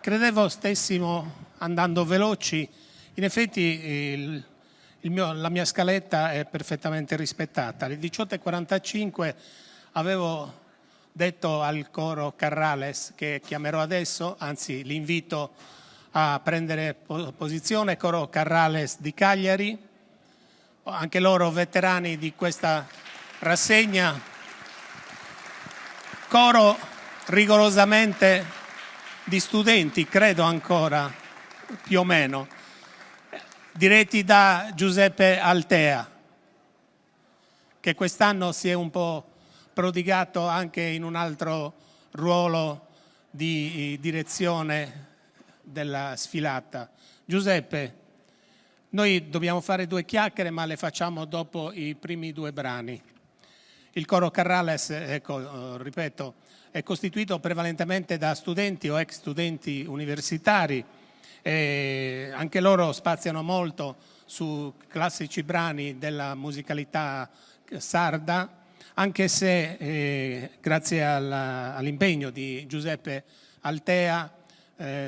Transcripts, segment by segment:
Credevo stessimo andando veloci, in effetti la mia scaletta è perfettamente rispettata. Alle 18:45 avevo detto al coro Carrales, che chiamerò adesso, anzi li invito a prendere posizione, coro Carrales di Cagliari, anche loro veterani di questa rassegna, coro rigorosamente di studenti, credo ancora, più o meno, diretti da Giuseppe Altea, che quest'anno si è un po' prodigato anche in un altro ruolo di direzione della sfilata. Giuseppe, noi dobbiamo fare 2 chiacchiere, ma le facciamo dopo i primi 2 brani. Il coro Carrales, ecco, ripeto, è costituito prevalentemente da studenti o ex studenti universitari, anche loro spaziano molto su classici brani della musicalità sarda, anche se grazie all'impegno di Giuseppe Altea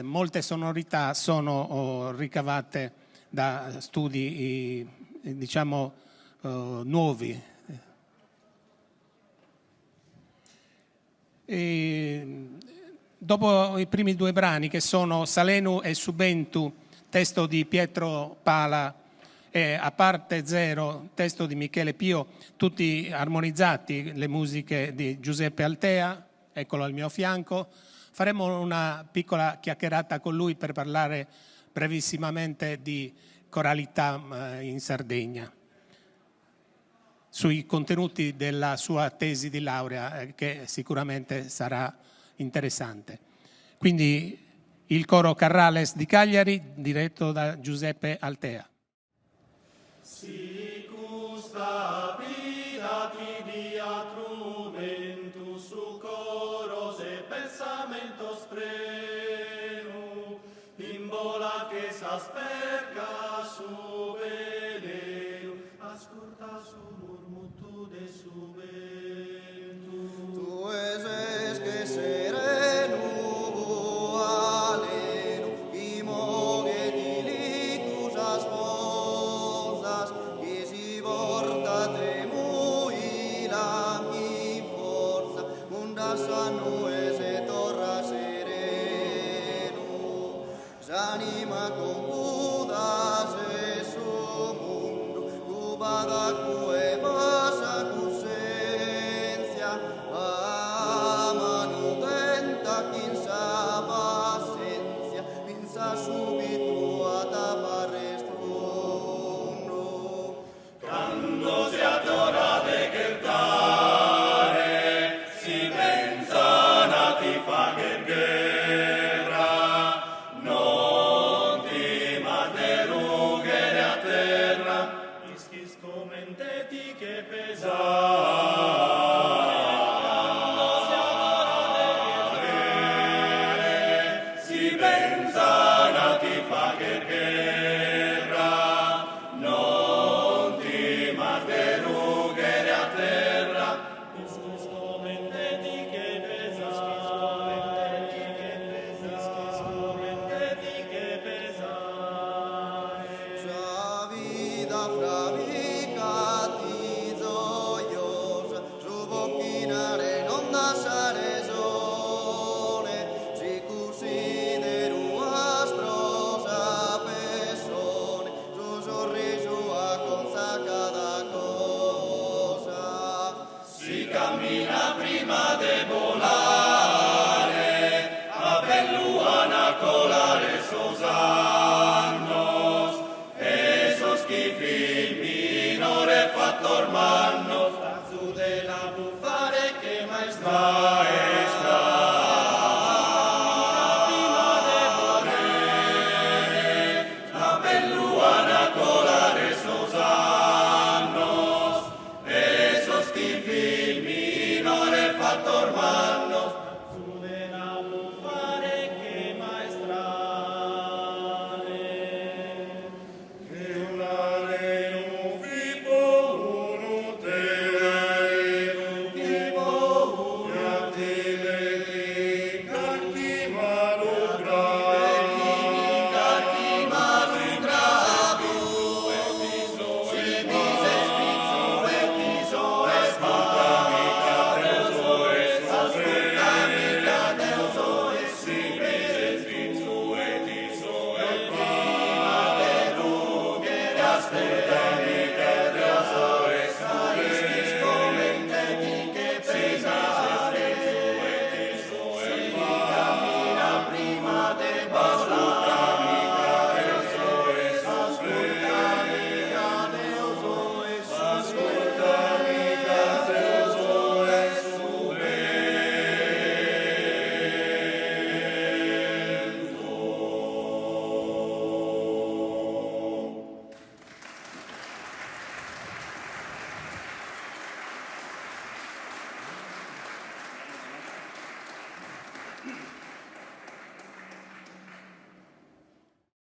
molte sonorità sono ricavate da studi diciamo nuovi. Dopo i primi 2 brani, che sono Salenu e Subentu, testo di Pietro Pala, e A parte zero, testo di Michele Pio, tutti armonizzati, le musiche di Giuseppe Altea, eccolo al mio fianco, faremo una piccola chiacchierata con lui per parlare brevissimamente di coralità in Sardegna, sui contenuti della sua tesi di laurea, che sicuramente sarà interessante. Quindi il coro Carrales di Cagliari, diretto da Giuseppe Altea. Sicus stabiliti diatrumentus su coros e pensamentos prenu, imbola que s'asperca su velenu, ascolta su murmutude su ventu. Tu es que serenu alenu, imoge dilitus asposas, che si porta tremuilam in forza, undas annues et torra serenu, s'anima con